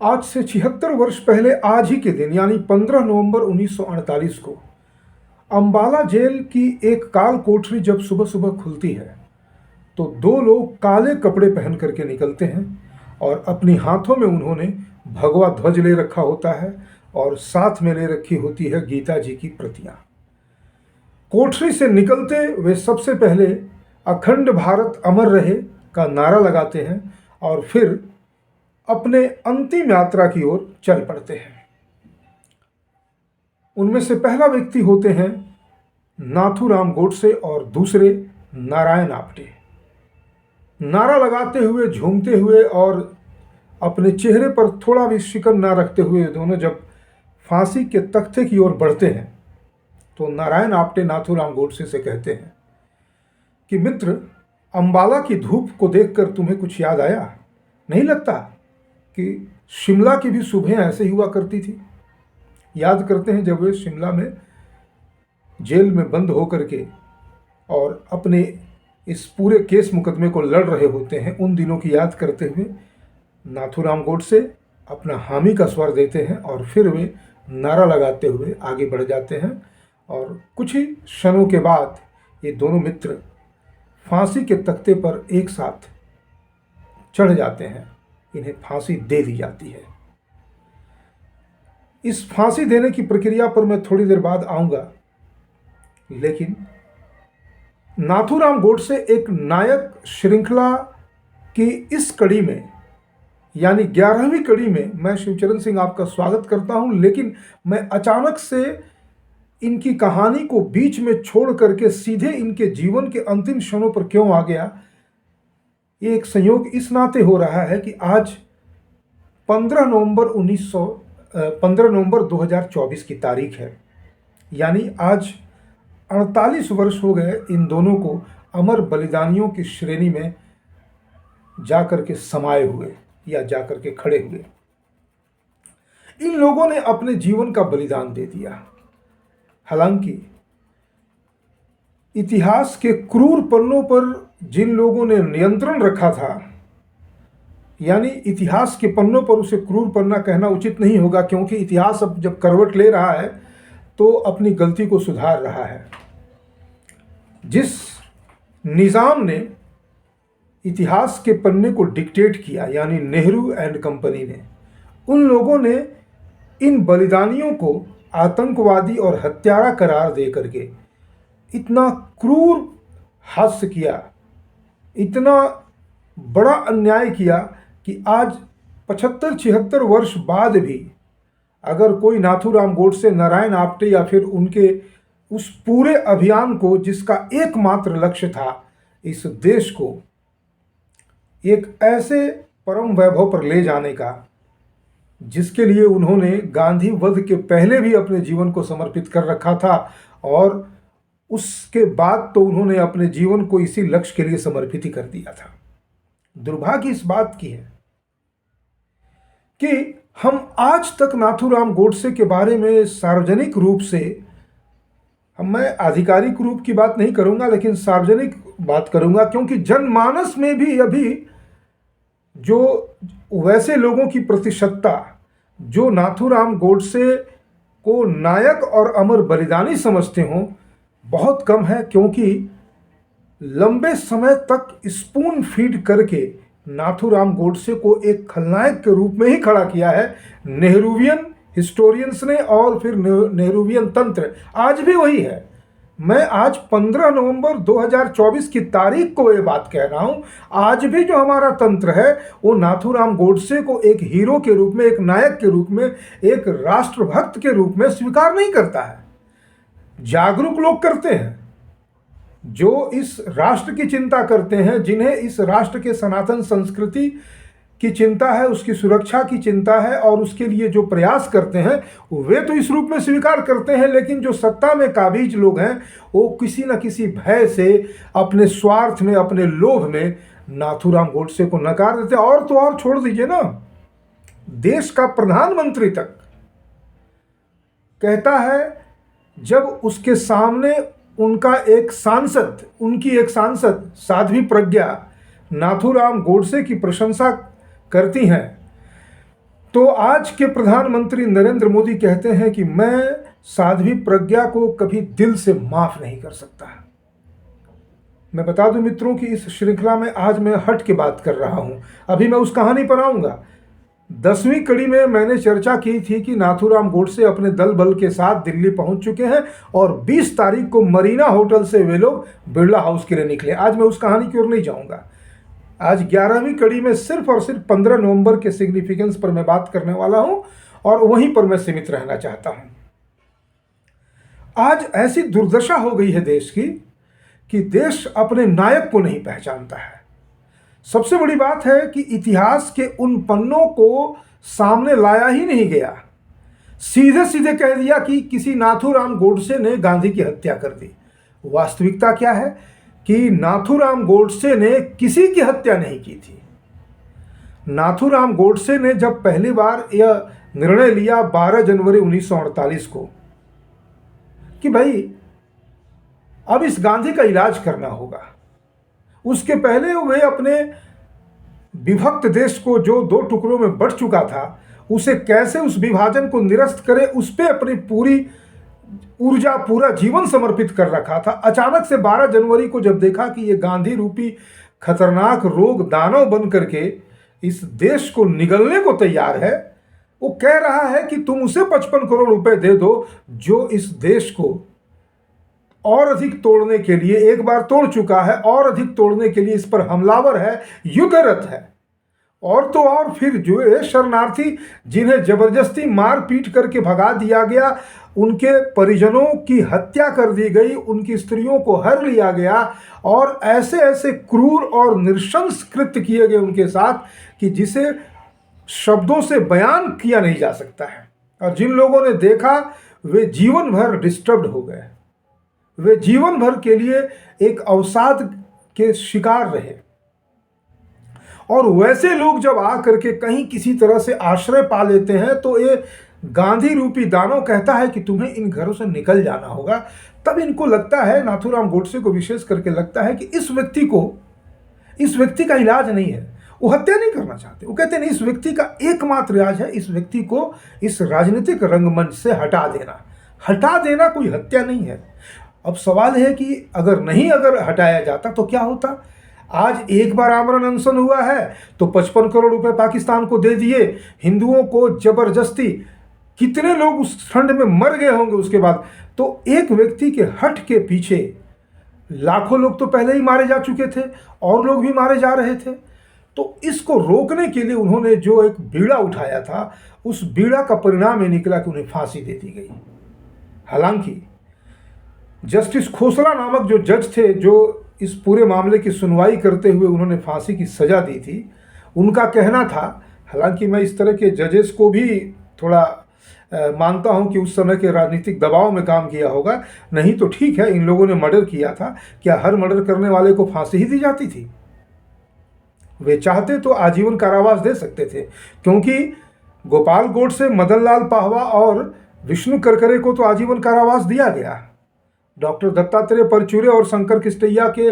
आज से 76 वर्ष पहले आज ही के दिन यानी 15 नवंबर 1948 को अंबाला जेल की एक काल कोठरी जब सुबह सुबह खुलती है तो दो लोग काले कपड़े पहन करके निकलते हैं और अपनी हाथों में उन्होंने भगवा ध्वज ले रखा होता है और साथ में ले रखी होती है गीता जी की प्रतियां। कोठरी से निकलते वे सबसे पहले अखंड भारत अमर रहे का नारा लगाते हैं और फिर अपने अंतिम यात्रा की ओर चल पड़ते हैं। उनमें से पहला व्यक्ति होते हैं नाथूराम गोडसे और दूसरे नारायण आप्टे। नारा लगाते हुए, झूमते हुए और अपने चेहरे पर थोड़ा भी शिकन ना रखते हुए दोनों जब फांसी के तख्ते की ओर बढ़ते हैं तो नारायण आप्टे नाथूराम गोडसे से कहते हैं कि मित्र, अंबाला की धूप को देखकर तुम्हें कुछ याद आया? नहीं लगता कि शिमला की भी सुबह ऐसे ही हुआ करती थी? याद करते हैं जब वे शिमला में जेल में बंद होकर के और अपने इस पूरे केस मुकदमे को लड़ रहे होते हैं। उन दिनों की याद करते हुए नाथूराम गोडसे अपना हामी का स्वर देते हैं और फिर वे नारा लगाते हुए आगे बढ़ जाते हैं और कुछ ही क्षणों के बाद ये दोनों मित्र फांसी के तख्ते पर एक साथ चढ़ जाते हैं। इन्हें फांसी दे दी जाती है। इस फांसी देने की प्रक्रिया पर मैं थोड़ी देर बाद आऊंगा, लेकिन नाथूराम गोडसे एक नायक श्रृंखला की इस कड़ी में यानी 11वीं कड़ी में मैं शिवचरण सिंह आपका स्वागत करता हूं। लेकिन मैं अचानक से इनकी कहानी को बीच में छोड़ करके सीधे इनके जीवन के अंतिम क्षणों पर क्यों आ गया, ये एक संयोग इस नाते हो रहा है कि आज 15 नवंबर 2024 की तारीख है। यानी आज 48 वर्ष हो गए इन दोनों को अमर बलिदानियों की श्रेणी में जाकर के समाये हुए या जाकर के खड़े हुए। इन लोगों ने अपने जीवन का बलिदान दे दिया। हालांकि इतिहास के क्रूर पन्नों पर जिन लोगों ने नियंत्रण रखा था, यानी इतिहास के पन्नों पर उसे क्रूर पन्ना कहना उचित नहीं होगा, क्योंकि इतिहास अब जब करवट ले रहा है तो अपनी गलती को सुधार रहा है। जिस निज़ाम ने इतिहास के पन्ने को डिक्टेट किया यानी नेहरू एंड कंपनी ने, उन लोगों ने इन बलिदानियों को आतंकवादी और हत्यारा करार दे करके इतना क्रूर हास्य किया, इतना बड़ा अन्याय किया कि आज 75-76 वर्ष बाद भी अगर कोई नाथूराम गोडसे, नारायण आप्टे या फिर उनके उस पूरे अभियान को जिसका एकमात्र लक्ष्य था इस देश को एक ऐसे परम वैभव पर ले जाने का जिसके लिए उन्होंने गांधी वध के पहले भी अपने जीवन को समर्पित कर रखा था और उसके बाद तो उन्होंने अपने जीवन को इसी लक्ष्य के लिए समर्पित ही कर दिया था। दुर्भाग्य इस बात की है कि हम आज तक नाथूराम गोडसे के बारे में सार्वजनिक रूप से, मैं आधिकारिक रूप की बात नहीं करूंगा लेकिन सार्वजनिक बात करूंगा, क्योंकि जनमानस में भी अभी जो वैसे लोगों की प्रतिशतता जो नाथूराम गोडसे को नायक और अमर बलिदानी समझते हों बहुत कम है। क्योंकि लंबे समय तक स्पून फीड करके नाथूराम गोडसे को एक खलनायक के रूप में ही खड़ा किया है नेहरूवियन हिस्टोरियंस ने और फिर नेहरूवियन तंत्र आज भी वही है। मैं आज 15 नवंबर 2024 की तारीख को ये बात कह रहा हूं। आज भी जो हमारा तंत्र है वो नाथूराम गोडसे को एक हीरो के रूप में, एक नायक के रूप में, एक राष्ट्रभक्त के रूप में स्वीकार नहीं करता है। जागरूक लोग करते हैं, जो इस राष्ट्र की चिंता करते हैं, जिन्हें इस राष्ट्र के सनातन संस्कृति की चिंता है, उसकी सुरक्षा की चिंता है और उसके लिए जो प्रयास करते हैं वे तो इस रूप में स्वीकार करते हैं। लेकिन जो सत्ता में काबिज लोग हैं वो किसी न किसी भय से, अपने स्वार्थ में, अपने लोभ में नाथूराम गोडसे को नकार देते। और तो और छोड़ दीजिए ना, देश का प्रधानमंत्री तक कहता है जब उसके सामने उनका एक सांसद, उनकी एक सांसद साध्वी प्रज्ञा नाथूराम गोडसे की प्रशंसा करती हैं तो आज के प्रधानमंत्री नरेंद्र मोदी कहते हैं कि मैं साध्वी प्रज्ञा को कभी दिल से माफ नहीं कर सकता। मैं बता दूं मित्रों कि इस श्रृंखला में आज मैं हट के बात कर रहा हूं। अभी मैं उस कहानी पर आऊंगा। 10वीं कड़ी में मैंने चर्चा की थी कि नाथूराम गोडसे अपने दल बल के साथ दिल्ली पहुंच चुके हैं और 20 तारीख को मरीना होटल से वे लोग बिरला हाउस के लिए निकले। आज मैं उस कहानी की ओर नहीं जाऊंगा। आज 11वीं कड़ी में सिर्फ और सिर्फ 15 नवंबर के सिग्निफिकेंस पर मैं बात करने वाला हूं और वहीं पर मैं सीमित रहना चाहता हूं। आज ऐसी दुर्दशा हो गई है देश की कि देश अपने नायक को नहीं पहचानता है। सबसे बड़ी बात है कि इतिहास के उन पन्नों को सामने लाया ही नहीं गया। सीधे सीधे कह दिया कि किसी नाथूराम गोडसे ने गांधी की हत्या कर दी। वास्तविकता क्या है कि नाथूराम गोडसे ने किसी की हत्या नहीं की थी। नाथूराम गोडसे ने जब पहली बार यह निर्णय लिया 12 जनवरी 1948 को कि भाई अब इस गांधी का इलाज करना होगा, उसके पहले वे अपने विभक्त देश को जो 2 टुकड़ों में बंट चुका था उसे कैसे उस विभाजन को निरस्त करे, उस पर अपनी पूरी ऊर्जा पूरा जीवन समर्पित कर रखा था। अचानक से 12 जनवरी को जब देखा कि ये गांधी रूपी खतरनाक रोग दानव बन करके इस देश को निगलने को तैयार है, वो कह रहा है कि तुम उसे 55 करोड़ रुपए दे दो जो इस देश को और अधिक तोड़ने के लिए, एक बार तोड़ चुका है, और अधिक तोड़ने के लिए इस पर हमलावर है, युद्धरत है। और तो और फिर जो ये शरणार्थी जिन्हें जबरदस्ती मार पीट करके भगा दिया गया, उनके परिजनों की हत्या कर दी गई, उनकी स्त्रियों को हर लिया गया और ऐसे ऐसे क्रूर और नृशंस कृत्य किए गए उनके साथ कि जिसे शब्दों से बयान किया नहीं जा सकता है। और जिन लोगों ने देखा वे जीवन भर डिस्टर्ब्ड हो गए, वे जीवन भर के लिए एक अवसाद के शिकार रहे। और वैसे लोग जब आकर के कहीं किसी तरह से आश्रय पा लेते हैं तो ये गांधी रूपी दानव कहता है कि तुम्हें इन घरों से निकल जाना होगा। तब इनको लगता है, नाथूराम गोडसे को विशेष करके लगता है कि इस व्यक्ति का इलाज नहीं है। वो हत्या नहीं करना चाहते, वो कहते नहीं, इस व्यक्ति का एकमात्र इलाज है इस व्यक्ति को इस राजनीतिक रंगमंच से हटा देना। हटा देना कोई हत्या नहीं है। अब सवाल है कि अगर हटाया जाता तो क्या होता। आज एक बार आमरण अनशन हुआ है तो 55 करोड़ रुपए पाकिस्तान को दे दिए, हिंदुओं को जबरदस्ती, कितने लोग उस ठंड में मर गए होंगे उसके बाद। तो एक व्यक्ति के हट के पीछे लाखों लोग तो पहले ही मारे जा चुके थे और लोग भी मारे जा रहे थे। तो इसको रोकने के लिए उन्होंने जो एक बीड़ा उठाया था, उस बीड़ा का परिणाम ये निकला कि उन्हें फांसी दे दी गई। हालांकि जस्टिस खोसला नामक जो जज थे, जो इस पूरे मामले की सुनवाई करते हुए उन्होंने फांसी की सजा दी थी, उनका कहना था, हालांकि मैं इस तरह के जजेस को भी थोड़ा मानता हूं कि उस समय के राजनीतिक दबाव में काम किया होगा, नहीं तो ठीक है, इन लोगों ने मर्डर किया था, क्या हर मर्डर करने वाले को फांसी ही दी जाती थी? वे चाहते तो आजीवन कारावास दे सकते थे, क्योंकि गोपाल गोडसे, मदन लाल पाहवा और विष्णु करकरे को तो आजीवन कारावास दिया गया। डॉक्टर दत्तात्रेय परचूरे और शंकर किस्टैया के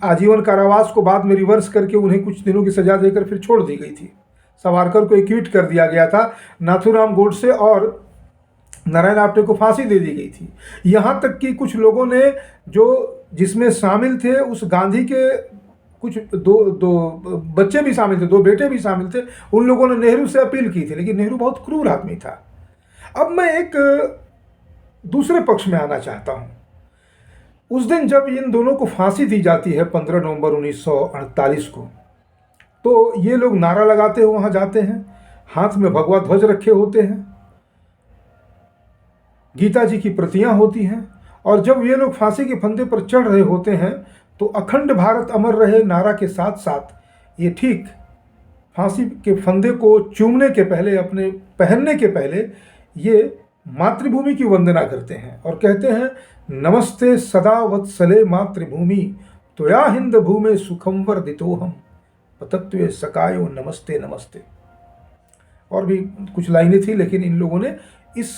आजीवन कारावास को बाद में रिवर्स करके उन्हें कुछ दिनों की सजा देकर फिर छोड़ दी गई थी। सावरकर को एक्विट कर दिया गया था, नाथूराम गोडसे और नारायण आप्टे को फांसी दे दी गई थी। यहाँ तक कि कुछ लोगों ने जो जिसमें शामिल थे, उस गांधी के कुछ दो बच्चे भी शामिल थे, 2 बेटे भी शामिल थे, उन लोगों ने नेहरू से अपील की थी, लेकिन नेहरू बहुत क्रूर आदमी था। अब मैं एक दूसरे पक्ष में आना चाहता हूँ। उस दिन जब इन दोनों को फांसी दी जाती है 15 नवंबर 1948 को, तो ये लोग नारा लगाते हुए वहां जाते हैं, हाथ में भगवा ध्वज रखे होते हैं, गीता जी की प्रतियां होती हैं, और जब ये लोग फांसी के फंदे पर चढ़ रहे होते हैं तो अखंड भारत अमर रहे नारा के साथ साथ ये ठीक फांसी के फंदे को चूमने के पहले, अपने पहनने के पहले, ये मातृभूमि की वंदना करते हैं और कहते हैं, नमस्ते सदा वत्सले मातृभूमि त्वया हिंद भूमे सुखम वर्धितोहम पतत्वे सकायो नमस्ते नमस्ते। और भी कुछ लाइनें थी, लेकिन इन लोगों ने इस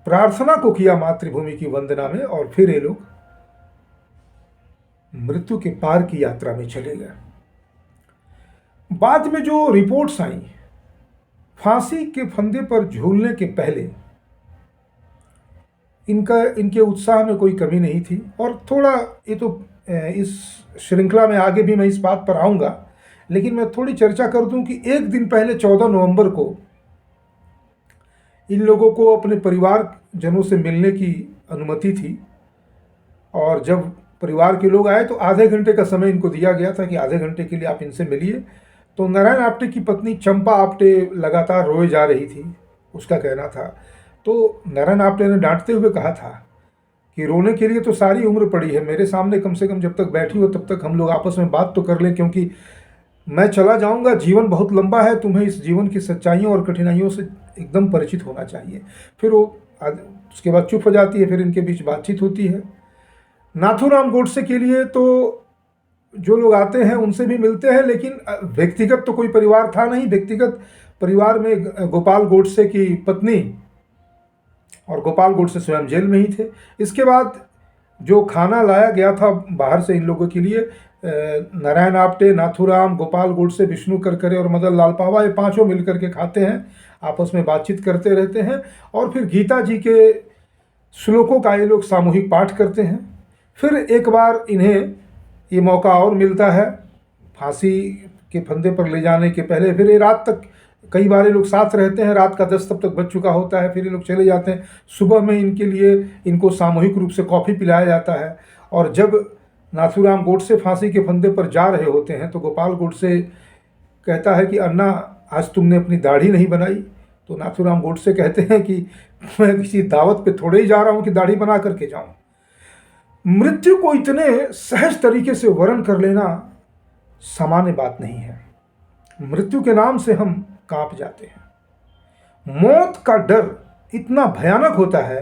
प्रार्थना को किया मातृभूमि की वंदना में, और फिर ये लोग मृत्यु के पार की यात्रा में चले गए। बाद में जो रिपोर्ट्स आई फांसी के फंदे पर झूलने के पहले इनके उत्साह में कोई कमी नहीं थी। और थोड़ा ये तो इस श्रृंखला में आगे भी मैं इस बात पर आऊँगा, लेकिन मैं थोड़ी चर्चा कर दूं कि एक दिन पहले 14 नवंबर को इन लोगों को अपने परिवारजनों से मिलने की अनुमति थी, और जब परिवार के लोग आए तो आधे घंटे का समय इनको दिया गया था कि आधे घंटे के लिए आप इनसे मिलिए। तो नारायण आप्टे की पत्नी चंपा आप्टे लगातार रोए जा रही थी, उसका कहना था। तो नारायण आप्टे ने डांटते हुए कहा था कि रोने के लिए तो सारी उम्र पड़ी है, मेरे सामने कम से कम जब तक बैठी हो तब तक हम लोग आपस में बात तो कर लें, क्योंकि मैं चला जाऊंगा, जीवन बहुत लंबा है, तुम्हें इस जीवन की सच्चाइयों और कठिनाइयों से एकदम परिचित होना चाहिए। फिर वो उसके बाद चुप हो जाती है, फिर इनके बीच बातचीत होती है। नाथूराम गोडसे के लिए तो जो लोग आते हैं उनसे भी मिलते हैं, लेकिन व्यक्तिगत तो कोई परिवार था नहीं। व्यक्तिगत परिवार में गोपाल गोडसे की पत्नी और गोपाल गोडसे स्वयं जेल में ही थे। इसके बाद जो खाना लाया गया था बाहर से इन लोगों के लिए, नारायण आप्टे, नाथूराम, गोपाल गोडसे, विष्णु करकरे और मदन लाल पावा, ये पांचों मिलकर के खाते हैं, आपस में बातचीत करते रहते हैं। और फिर गीता जी के श्लोकों का ये लोग सामूहिक पाठ करते हैं। फिर एक बार इन्हें ये मौका और मिलता है फांसी के फंदे पर ले जाने के पहले। फिर ये रात तक कई बार ये लोग साथ रहते हैं, रात का 10 तब तक बज चुका होता है, फिर ये लोग चले जाते हैं। सुबह में इनके लिए इनको सामूहिक रूप से कॉफ़ी पिलाया जाता है। और जब नाथूराम गोडसे फांसी के फंदे पर जा रहे होते हैं तो गोपाल गोडसे कहता है कि अन्ना, आज तुमने अपनी दाढ़ी नहीं बनाई। तो नाथूराम गोडसे कहते हैं कि मैं किसी दावत पे थोड़े ही जा रहा हूँ कि दाढ़ी बना करके जाऊँ। मृत्यु को इतने सहज तरीके से वर्ण कर लेना सामान्य बात नहीं है। मृत्यु के नाम से हम कांप जाते हैं। मौत का डर इतना भयानक होता है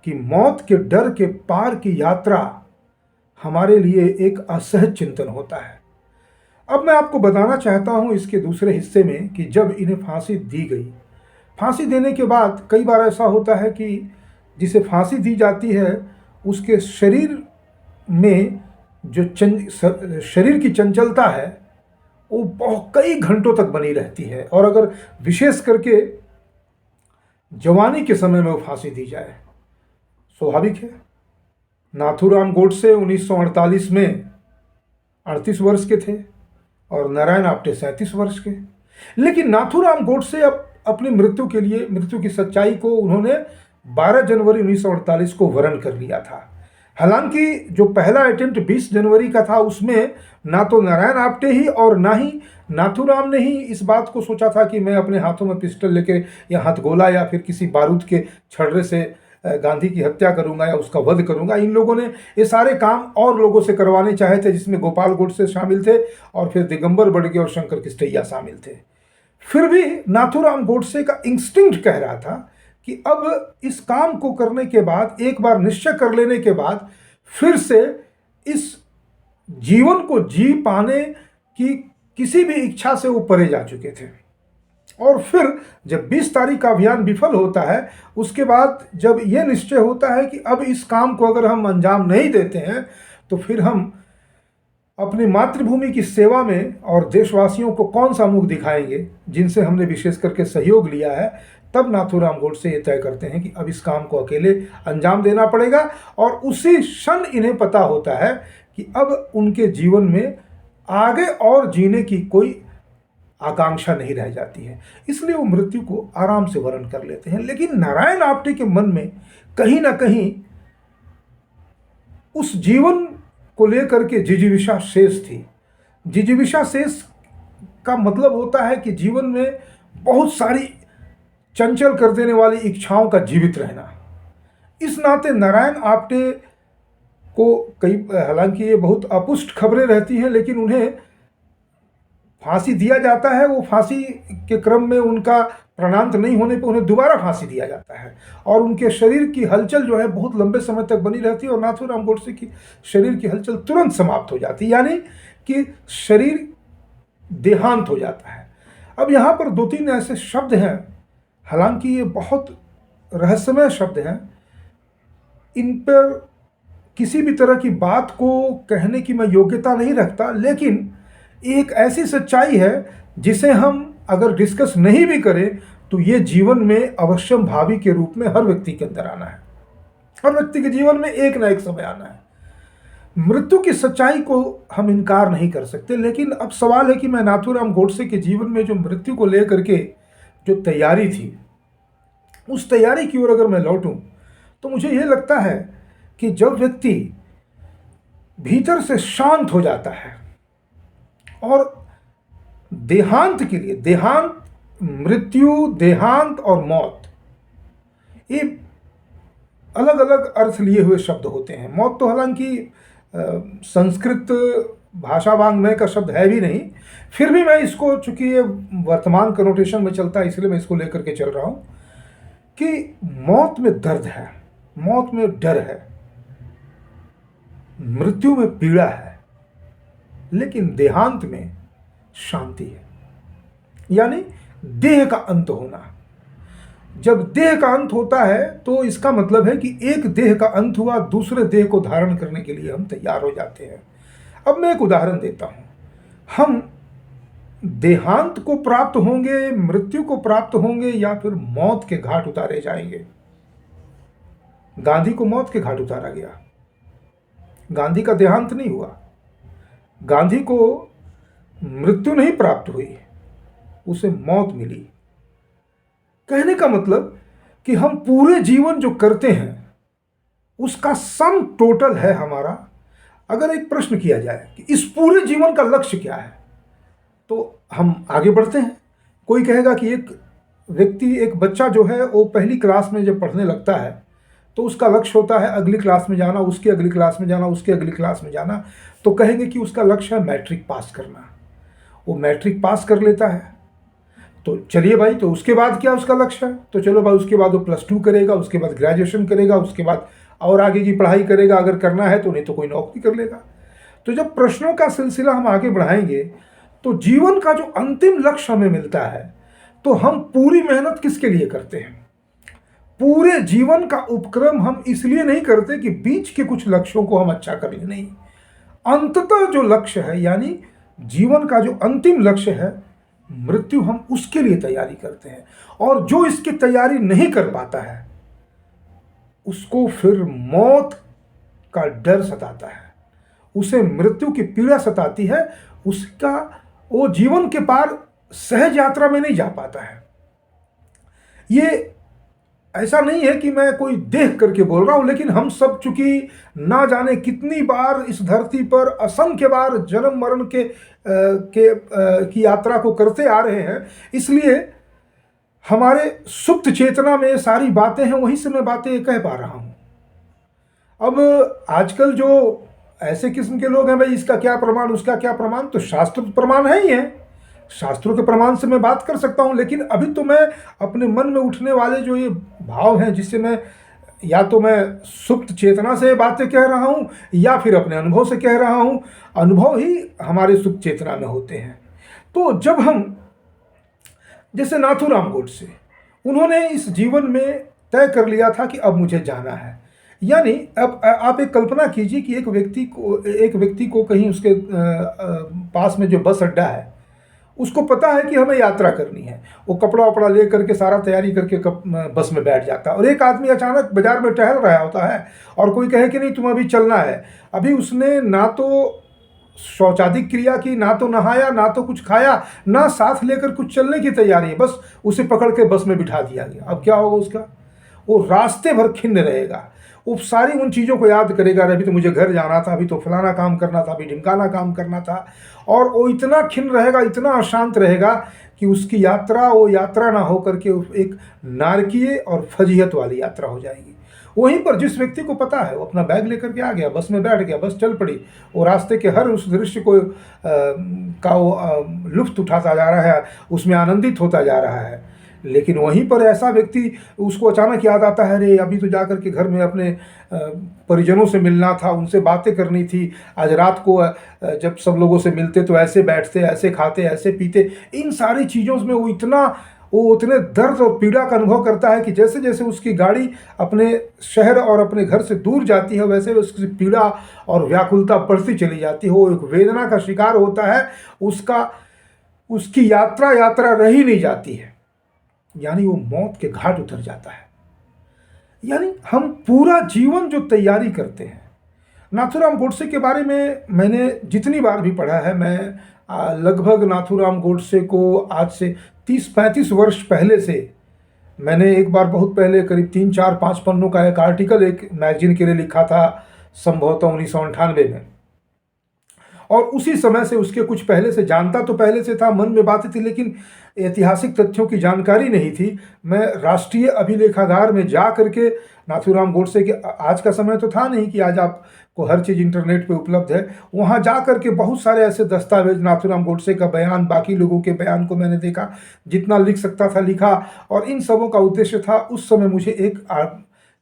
कि मौत के डर के पार की यात्रा हमारे लिए एक असहज चिंतन होता है। अब मैं आपको बताना चाहता हूं इसके दूसरे हिस्से में कि जब इन्हें फांसी दी गई, फांसी देने के बाद कई बार ऐसा होता है कि जिसे फांसी दी जाती है उसके शरीर में जो शरीर की चंचलता है वो बहुत कई घंटों तक बनी रहती है। और अगर विशेष करके जवानी के समय में वो फांसी दी जाए, स्वाभाविक है। नाथूराम गोडसे 1948 में 38 वर्ष के थे और नारायण आप्टे 37 वर्ष के। लेकिन नाथूराम गोडसे अपनी मृत्यु के लिए, मृत्यु की सच्चाई को उन्होंने 12 जनवरी 1948 को वर्ण कर लिया था। हालांकि जो पहला अटेम्प्ट 20 जनवरी का था उसमें ना तो नारायण आप्टे ही और ना ही नाथूराम ने ही इस बात को सोचा था कि मैं अपने हाथों में पिस्टल लेके या हथगोला या फिर किसी बारूद के छर्रे से गांधी की हत्या करूंगा या उसका वध करूंगा। इन लोगों ने ये सारे काम और लोगों से करवाने चाहे थे, जिसमें गोपाल गोडसे शामिल थे और फिर दिगंबर बड़गे और शंकर किस्टैया शामिल थे। फिर भी नाथूराम गोडसे का इंस्टिंक्ट कह रहा था कि अब इस काम को करने के बाद, एक बार निश्चय कर लेने के बाद, फिर से इस जीवन को जी पाने की किसी भी इच्छा से वो परे जा चुके थे। और फिर जब 20 तारीख का अभियान विफल होता है, उसके बाद जब यह निश्चय होता है कि अब इस काम को अगर हम अंजाम नहीं देते हैं तो फिर हम अपनी मातृभूमि की सेवा में और देशवासियों को कौन सा मुख दिखाएंगे जिनसे हमने विशेष करके सहयोग लिया है। तब नाथूराम गोडसे ये तय करते हैं कि अब इस काम को अकेले अंजाम देना पड़ेगा। और उसी क्षण इन्हें पता होता है कि अब उनके जीवन में आगे और जीने की कोई आकांक्षा नहीं रह जाती है, इसलिए वो मृत्यु को आराम से वर्ण कर लेते हैं। लेकिन नारायण आप्टे के मन में कहीं ना कहीं उस जीवन को लेकर के जिजीविषा शेष थी। जिजीविषा शेष का मतलब होता है कि जीवन में बहुत सारी चंचल कर देने वाली इच्छाओं का जीवित रहना। इस नाते नारायण आप्टे को कई, हालांकि ये बहुत अपुष्ट खबरें रहती हैं, लेकिन उन्हें फांसी दिया जाता है। वो फांसी के क्रम में उनका प्राणांत नहीं होने पर उन्हें दोबारा फांसी दिया जाता है और उनके शरीर की हलचल जो है बहुत लंबे समय तक बनी रहती है और नाथूराम गोडसे की शरीर की हलचल तुरंत समाप्त हो जाती है, यानी कि शरीर देहांत हो जाता है। अब यहाँ पर 2-3 ऐसे शब्द हैं, हालांकि ये बहुत रहस्यमय शब्द हैं, इन पर किसी भी तरह की बात को कहने की मैं योग्यता नहीं रखता, लेकिन एक ऐसी सच्चाई है जिसे हम अगर डिस्कस नहीं भी करें तो ये जीवन में अवश्यम भावी के रूप में हर व्यक्ति के अंदर आना है। हर व्यक्ति के जीवन में एक ना एक समय आना है। मृत्यु की सच्चाई को हम इनकार नहीं कर सकते, लेकिन अब सवाल है कि मैं नाथूराम गोडसे के जीवन में जो मृत्यु को लेकर के जो तैयारी थी, उस तैयारी की ओर अगर मैं लौटूं तो मुझे यह लगता है कि जब व्यक्ति भीतर से शांत हो जाता है और देहांत के लिए, देहांत, मृत्यु, देहांत और मौत, ये अलग अलग अर्थ लिए हुए शब्द होते हैं। मौत तो हालांकि संस्कृत भाषा वांग्मय का शब्द है भी नहीं, फिर भी मैं इसको, चूंकि ये वर्तमान कनोटेशन में चलता है इसलिए मैं इसको लेकर के चल रहा हूं कि मौत में दर्द है, मौत में डर है, मृत्यु में पीड़ा है, लेकिन देहांत में शांति है। यानी देह का अंत होना। जब देह का अंत होता है तो इसका मतलब है कि एक देह का अंत हुआ, दूसरे देह को धारण करने के लिए हम तैयार हो जाते हैं। अब मैं एक उदाहरण देता हूं। हम देहांत को प्राप्त होंगे, मृत्यु को प्राप्त होंगे, या फिर मौत के घाट उतारे जाएंगे। गांधी को मौत के घाट उतारा गया, गांधी का देहांत नहीं हुआ, गांधी को मृत्यु नहीं प्राप्त हुई, उसे मौत मिली। कहने का मतलब कि हम पूरे जीवन जो करते हैं उसका सम टोटल है हमारा। अगर एक प्रश्न किया जाए कि इस पूरे जीवन का लक्ष्य क्या है, तो हम आगे बढ़ते हैं। कोई कहेगा कि एक व्यक्ति, एक बच्चा जो है वो पहली क्लास में जब पढ़ने लगता है तो उसका लक्ष्य होता है अगली क्लास में जाना, उसकी अगली क्लास में जाना, उसकी अगली क्लास में जाना। तो कहेंगे कि उसका लक्ष्य है मैट्रिक पास करना। वो मैट्रिक पास कर लेता है तो चलिए भाई, तो उसके बाद क्या उसका लक्ष्य है? तो चलो भाई, उसके बाद वो +2 करेगा, उसके बाद ग्रेजुएशन करेगा, उसके बाद और आगे की पढ़ाई करेगा अगर करना है तो, नहीं तो कोई नौकरी कर लेगा। तो जब प्रश्नों का सिलसिला हम आगे बढ़ाएंगे तो जीवन का जो अंतिम लक्ष्य हमें मिलता है, तो हम पूरी मेहनत किसके लिए करते हैं? पूरे जीवन का उपक्रम हम इसलिए नहीं करते कि बीच के कुछ लक्ष्यों को हम अच्छा कर लें, नहीं। अंततः जो लक्ष्य है, यानी जीवन का जो अंतिम लक्ष्य है मृत्यु, हम उसके लिए तैयारी करते हैं। और जो इसकी तैयारी नहीं कर पाता है उसको फिर मौत का डर सताता है, उसे मृत्यु की पीड़ा सताती है, उसका वो जीवन के पार सहज यात्रा में नहीं जा पाता है। ये ऐसा नहीं है कि मैं कोई देख करके बोल रहा हूं, लेकिन हम सब चूंकि ना जाने कितनी बार इस धरती पर असंख्य बार जन्म मरण की यात्रा को करते आ रहे हैं, इसलिए हमारे सुप्त चेतना में सारी बातें हैं, वहीं से मैं बातें कह पा रहा हूं। अब आजकल जो ऐसे किस्म के लोग हैं, भाई इसका क्या प्रमाण, उसका क्या प्रमाण, तो शास्त्र प्रमाण है ही है, शास्त्रों के प्रमाण से मैं बात कर सकता हूं। लेकिन अभी तो मैं अपने मन में उठने वाले जो ये भाव हैं, जिससे मैं या तो मैं सुप्त चेतना से बातें कह रहा हूं या फिर अपने अनुभव से कह रहा हूं, अनुभव ही हमारे सुप्त चेतना में होते हैं। तो जब हम, जैसे नाथूराम गोडसे, उन्होंने इस जीवन में तय कर लिया था कि अब मुझे जाना है। यानी अब आप एक कल्पना कीजिए कि एक व्यक्ति को कहीं उसके पास में जो बस अड्डा है, उसको पता है कि हमें यात्रा करनी है, वो कपड़ा वपड़ा ले करके सारा तैयारी करके बस में बैठ जाता है। और एक आदमी अचानक बाजार में टहल रहा होता है और कोई कहे कि नहीं तुम अभी चलना है, अभी उसने ना तो शौचादिक क्रिया की, ना तो नहाया, ना तो कुछ खाया, ना साथ लेकर कुछ चलने की तैयारी है, बस उसे पकड़ के बस में बिठा दिया गया। अब क्या होगा उसका? वो रास्ते भर खिन्न रहेगा, वो सारी उन चीज़ों को याद करेगा, अभी तो मुझे घर जाना था, अभी तो फलाना काम करना था, अभी ढिमकाना काम करना था, और वो इतना खिन्न रहेगा, इतना अशांत रहेगा कि उसकी यात्रा वो यात्रा ना हो करके एक नारकीय और फजीहत वाली यात्रा हो जाएगी। वहीं पर जिस व्यक्ति को पता है, वो अपना बैग लेकर के आ गया, बस में बैठ गया, बस चल पड़ी, वो रास्ते के हर उस दृश्य को लुत्फ उठाता जा रहा है, उसमें आनंदित होता जा रहा है। लेकिन वहीं पर ऐसा व्यक्ति, उसको अचानक याद आता है, अरे अभी तो जाकर के घर में अपने परिजनों से मिलना था, उनसे बातें करनी थी, आज रात को जब सब लोगों से मिलते तो ऐसे बैठते, ऐसे खाते, ऐसे पीते, इन सारी चीज़ों में वो उतने दर्द और पीड़ा का अनुभव करता है कि जैसे जैसे उसकी गाड़ी अपने शहर और अपने घर से दूर जाती है, वैसे उसकी पीड़ा और व्याकुलता बढ़ती चली जाती है। वो एक वेदना का शिकार होता है, उसकी यात्रा रह ही नहीं जाती है। यानी वो मौत के घाट उतर जाता है। यानी हम पूरा जीवन जो तैयारी करते हैं, नाथूराम गोडसे के बारे में मैंने जितनी बार भी पढ़ा है, मैं लगभग नाथूराम गोडसे को आज से 30-35 वर्ष पहले से, मैंने एक बार बहुत पहले करीब 3-4-5 पन्नों का एक आर्टिकल एक मैगजीन के लिए लिखा था, संभवतः 1998 में। और उसी समय से, उसके कुछ पहले से जानता तो पहले से था, मन में बातें थी, लेकिन ऐतिहासिक तथ्यों की जानकारी नहीं थी। मैं राष्ट्रीय अभिलेखागार में जा करके नाथूराम गोडसे के, आज का समय तो था नहीं कि आज आपको हर चीज़ इंटरनेट पे उपलब्ध है, वहाँ जा करके बहुत सारे ऐसे दस्तावेज, नाथूराम गोडसे का बयान, बाकी लोगों के बयान को मैंने देखा, जितना लिख सकता था लिखा। और इन सबों का उद्देश्य था, उस समय मुझे एक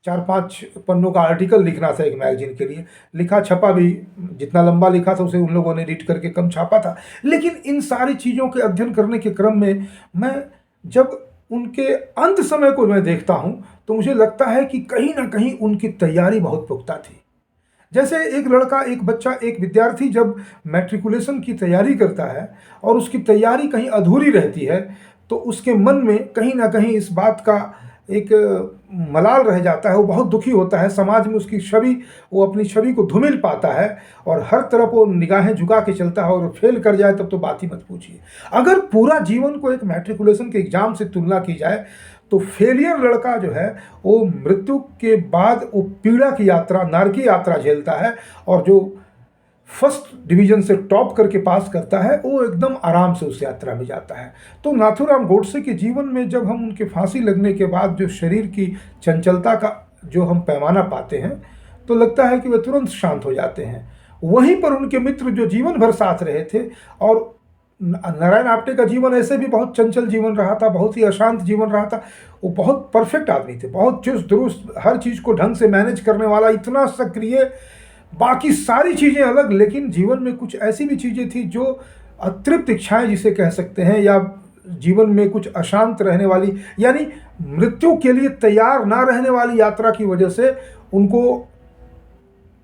4-5 पन्नों का आर्टिकल लिखना था एक मैगजीन के लिए। लिखा, छपा भी, जितना लंबा लिखा था उसे उन लोगों ने एडिट करके कम छापा था। लेकिन इन सारी चीज़ों के अध्ययन करने के क्रम में मैं जब उनके अंत समय को मैं देखता हूँ तो मुझे लगता है कि कहीं ना कहीं उनकी तैयारी बहुत पुख्ता थी। जैसे एक लड़का, एक बच्चा, एक विद्यार्थी जब मैट्रिकुलेशन की तैयारी करता है और उसकी तैयारी कहीं अधूरी रहती है, तो उसके मन में कहीं ना कहीं इस बात का एक मलाल रह जाता है, वो बहुत दुखी होता है। समाज में उसकी छवि, वो अपनी छवि को धूमिल पाता है और हर तरफ वो निगाहें झुका के चलता है, और फेल कर जाए तब तो बात ही मत पूछिए। अगर पूरा जीवन को एक मैट्रिकुलेशन के एग्जाम से तुलना की जाए तो फेलियर लड़का जो है वो मृत्यु के बाद वो पीड़ा की यात्रा, नरकी यात्रा झेलता है, और जो फर्स्ट डिवीजन से टॉप करके पास करता है वो एकदम आराम से उस यात्रा में जाता है। तो नाथूराम गोडसे के जीवन में जब हम उनके फांसी लगने के बाद जो शरीर की चंचलता का जो हम पैमाना पाते हैं, तो लगता है कि वे तुरंत शांत हो जाते हैं। वहीं पर उनके मित्र जो जीवन भर साथ रहे थे, और नारायण आप्टे का जीवन ऐसे भी बहुत चंचल जीवन रहा था, बहुत ही अशांत जीवन रहा था। वो बहुत परफेक्ट आदमी थे, बहुत चुस्त दुरुस्त, हर चीज़ को ढंग से मैनेज करने वाला, इतना सक्रिय, बाकी सारी चीज़ें अलग, लेकिन जीवन में कुछ ऐसी भी चीज़ें थी जो अतृप्त इच्छाएं जिसे कह सकते हैं, या जीवन में कुछ अशांत रहने वाली, यानी मृत्यु के लिए तैयार ना रहने वाली यात्रा की वजह से उनको,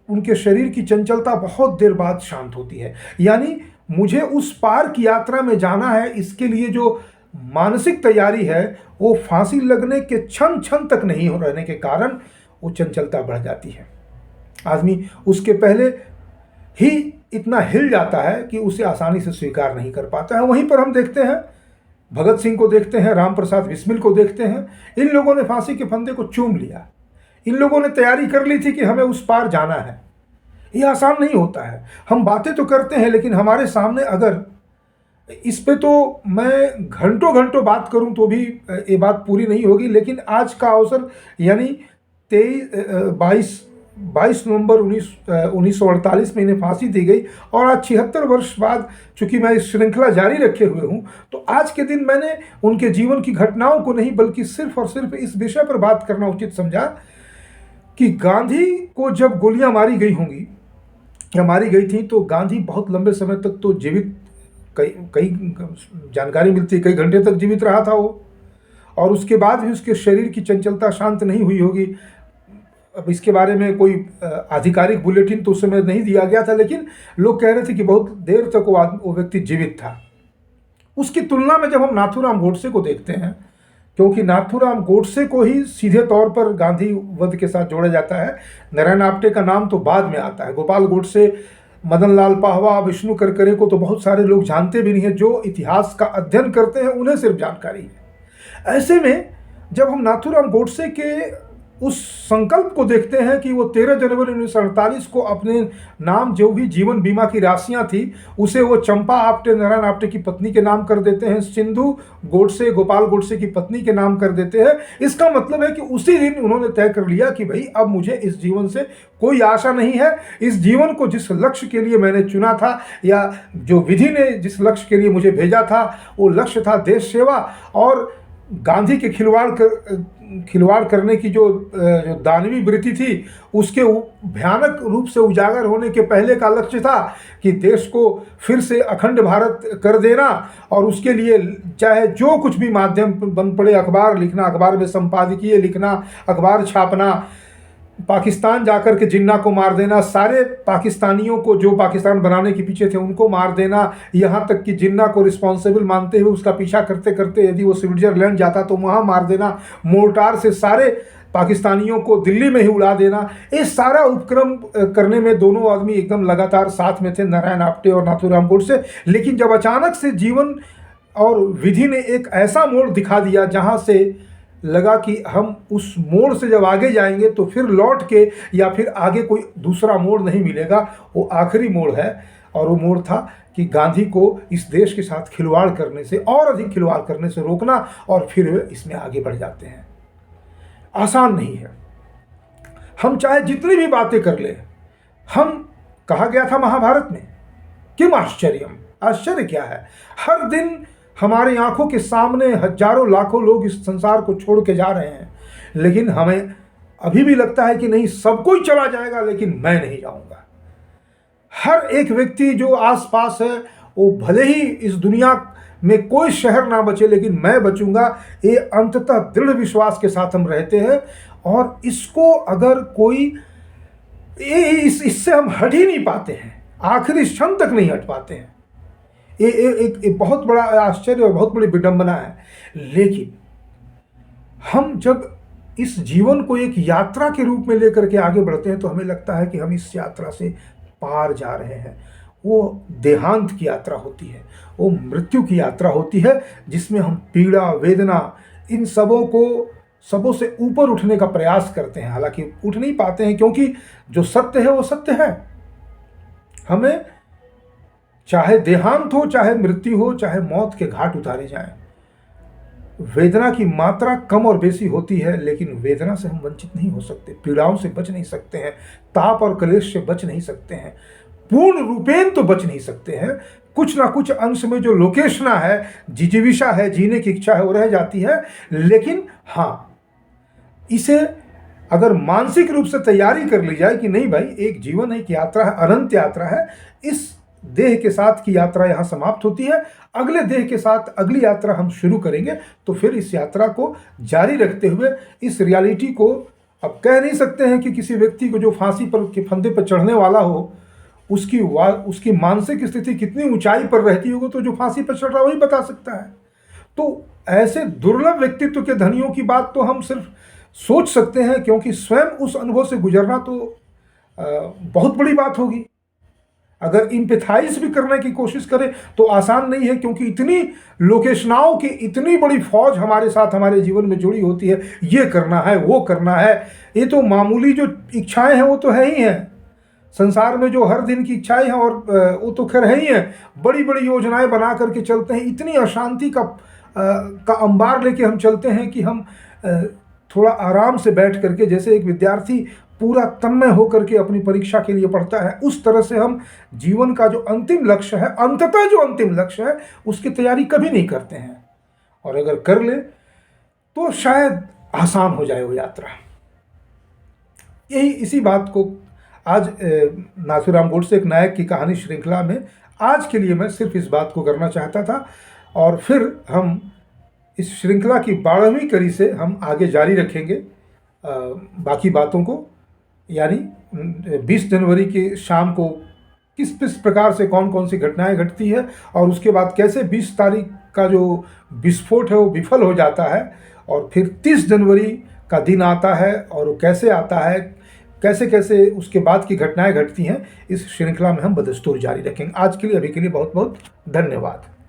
उनके शरीर की चंचलता बहुत देर बाद शांत होती है। यानी मुझे उस पार की यात्रा में जाना है, इसके लिए जो मानसिक तैयारी है वो फांसी लगने के क्षण क्षण तक नहीं हो रहने के कारण वो चंचलता बढ़ जाती है। आदमी उसके पहले ही इतना हिल जाता है कि उसे आसानी से स्वीकार नहीं कर पाता है। वहीं पर हम देखते हैं, भगत सिंह को देखते हैं, राम प्रसाद बिस्मिल को देखते हैं, इन लोगों ने फांसी के फंदे को चूम लिया। इन लोगों ने तैयारी कर ली थी कि हमें उस पार जाना है। ये आसान नहीं होता है। हम बातें तो करते हैं, लेकिन हमारे सामने अगर, इस पे तो मैं घंटों घंटों बात करूं तो भी ये बात पूरी नहीं होगी। लेकिन आज का अवसर, यानी 22 नवंबर 1948 में इन्हें फांसी दी गई, और आज 76 वर्ष बाद, चूंकि मैं इस श्रृंखला जारी रखे हुए हूं, तो आज के दिन मैंने उनके जीवन की घटनाओं को नहीं, बल्कि सिर्फ और सिर्फ इस विषय पर बात करना उचित समझा कि गांधी को जब गोलियां मारी गई होंगी या मारी गई थी, तो गांधी बहुत लंबे समय तक तो जीवित, कई जानकारी मिलती है कई घंटे तक जीवित रहा था वो, और उसके बाद भी उसके शरीर की चंचलता शांत नहीं हुई होगी। अब इसके बारे में कोई आधिकारिक बुलेटिन तो उस समय नहीं दिया गया था, लेकिन लोग कह रहे थे कि बहुत देर तक वो व्यक्ति जीवित था। उसकी तुलना में जब हम नाथूराम गोडसे को देखते हैं, क्योंकि नाथूराम गोडसे को ही सीधे तौर पर गांधी वध के साथ जोड़ा जाता है, नारायण आप्टे का नाम तो बाद में आता है। गोपाल गोडसे, मदन लाल पाहवा, विष्णु करकरे को तो बहुत सारे लोग जानते भी नहीं है। जो इतिहास का अध्ययन करते हैं उन्हें सिर्फ जानकारी है। ऐसे में जब हम नाथूराम गोडसे के उस संकल्प को देखते हैं कि वो 13 जनवरी 1948 को अपने नाम जो भी जीवन बीमा की राशियां थी उसे वो चंपा आप्टे, नारायण आप्टे की पत्नी के नाम कर देते हैं, सिंधु गोडसे, गोपाल गोडसे की पत्नी के नाम कर देते हैं। इसका मतलब है कि उसी दिन उन्होंने तय कर लिया कि भाई अब मुझे इस जीवन से कोई आशा नहीं है। इस जीवन को जिस लक्ष्य के लिए मैंने चुना था, या जो विधि ने जिस लक्ष्य के लिए मुझे भेजा था, वो लक्ष्य था देश सेवा। और गांधी के खिलवाड़ करने की जो दानवी वृत्ति थी, उसके भयानक रूप से उजागर होने के पहले का लक्ष्य था कि देश को फिर से अखंड भारत कर देना, और उसके लिए चाहे जो कुछ भी माध्यम बन पड़े, अखबार लिखना, अखबार में संपादकीय लिखना, अखबार छापना, पाकिस्तान जाकर के जिन्ना को मार देना, सारे पाकिस्तानियों को जो पाकिस्तान बनाने के पीछे थे उनको मार देना, यहाँ तक कि जिन्ना को रिस्पॉन्सिबल मानते हुए उसका पीछा करते करते यदि वो स्विट्जरलैंड जाता तो वहाँ मार देना, मोर्टार से सारे पाकिस्तानियों को दिल्ली में ही उड़ा देना। ये सारा उपक्रम करने में दोनों आदमी एकदम लगातार साथ में थे, नारायण आप्टे और नाथूराम गोडसे। लेकिन जब अचानक से जीवन और विधि ने एक ऐसा मोड़ दिखा दिया जहाँ से लगा कि हम उस मोड़ से जब आगे जाएंगे तो फिर लौट के या फिर आगे कोई दूसरा मोड़ नहीं मिलेगा, वो आखिरी मोड़ है। और वो मोड़ था कि गांधी को इस देश के साथ खिलवाड़ करने से, और अधिक खिलवाड़ करने से रोकना, और फिर वे इसमें आगे बढ़ जाते हैं। आसान नहीं है। हम चाहे जितनी भी बातें कर ले, हम, कहा गया था महाभारत में, किम आश्चर्यम, आश्चर्य क्या है, हर दिन हमारी आंखों के सामने हजारों लाखों लोग इस संसार को छोड़ के जा रहे हैं, लेकिन हमें अभी भी लगता है कि नहीं, सब कोई चला जाएगा लेकिन मैं नहीं जाऊंगा। हर एक व्यक्ति जो आसपास है, वो भले ही इस दुनिया में कोई शहर ना बचे लेकिन मैं बचूंगा, ये अंततः दृढ़ विश्वास के साथ हम रहते हैं। और इसको अगर कोई इससे हम हट ही नहीं पाते हैं, आखिरी क्षण तक नहीं हट पाते हैं। ये एक बहुत बड़ा आश्चर्य और बहुत बड़ी विडंबना है। लेकिन हम जब इस जीवन को एक यात्रा के रूप में लेकर के आगे बढ़ते हैं तो हमें लगता है कि हम इस यात्रा से पार जा रहे हैं। वो देहांत की यात्रा होती है, वो मृत्यु की यात्रा होती है, जिसमें हम पीड़ा, वेदना, इन सबों से ऊपर उठने का प्रयास करते हैं। हालांकि उठ नहीं पाते हैं, क्योंकि जो सत्य है वो सत्य है। हमें चाहे देहांत हो, चाहे मृत्यु हो, चाहे मौत के घाट उतारे जाएं, वेदना की मात्रा कम और बेसी होती है, लेकिन वेदना से हम वंचित नहीं हो सकते, पीड़ाओं से बच नहीं सकते हैं, ताप और क्लेश से बच नहीं सकते हैं, पूर्ण रूपेण तो बच नहीं सकते हैं। कुछ ना कुछ अंश में जो लोकेशना है, जिजीविषा है, जीने की इच्छा है, वो रह जाती है। लेकिन हाँ, इसे अगर मानसिक रूप से तैयारी कर ली जाए कि नहीं भाई, एक जीवन है, एक यात्रा है, अनंत यात्रा है, इस देह के साथ की यात्रा यहाँ समाप्त होती है, अगले देह के साथ अगली यात्रा हम शुरू करेंगे। तो फिर इस यात्रा को जारी रखते हुए इस रियलिटी को, अब कह नहीं सकते हैं कि किसी व्यक्ति को जो फांसी पर के फंदे पर चढ़ने वाला हो, उसकी मानसिक स्थिति कितनी ऊंचाई पर रहती होगी, तो जो फांसी पर चढ़ रहा वही बता सकता है। तो ऐसे दुर्लभ व्यक्तित्व के धनियों की बात तो हम सिर्फ सोच सकते हैं, क्योंकि स्वयं उस अनुभव से गुजरना तो बहुत बड़ी बात होगी। अगर इम्पैथाइज भी करने की कोशिश करें तो आसान नहीं है, क्योंकि इतनी लोकेशनाओं की इतनी बड़ी फौज हमारे साथ हमारे जीवन में जुड़ी होती है। ये करना है, वो करना है, ये तो मामूली जो इच्छाएं हैं वो तो है ही हैं। संसार में जो हर दिन की इच्छाएं हैं, और वो तो खैर है ही हैं, बड़ी बड़ी योजनाएं बना करके चलते हैं। इतनी अशांति का अंबार लेके हम चलते हैं कि हम थोड़ा आराम से बैठ करके, जैसे एक विद्यार्थी पूरा तन्मय होकर के अपनी परीक्षा के लिए पढ़ता है, उस तरह से हम जीवन का जो अंतिम लक्ष्य है, अंततः जो अंतिम लक्ष्य है, उसकी तैयारी कभी नहीं करते हैं। और अगर कर ले तो शायद आसान हो जाए वो यात्रा। इसी बात को आज नाथूराम गोडसे एक नायक की कहानी श्रृंखला में आज के लिए मैं सिर्फ इस बात को करना चाहता था। और फिर हम इस श्रृंखला की 12वीं कड़ी से हम आगे जारी रखेंगे बाकी बातों को, यानी 20 जनवरी की शाम को किस प्रकार से कौन कौन सी घटनाएं घटती है, और उसके बाद कैसे 20 तारीख का जो विस्फोट है वो विफल हो जाता है, और फिर 30 जनवरी का दिन आता है और वो कैसे आता है, कैसे कैसे उसके बाद की घटनाएं घटती हैं, इस श्रृंखला में हम बदस्तूर जारी रखेंगे। आज के लिए, अभी के लिए बहुत बहुत धन्यवाद।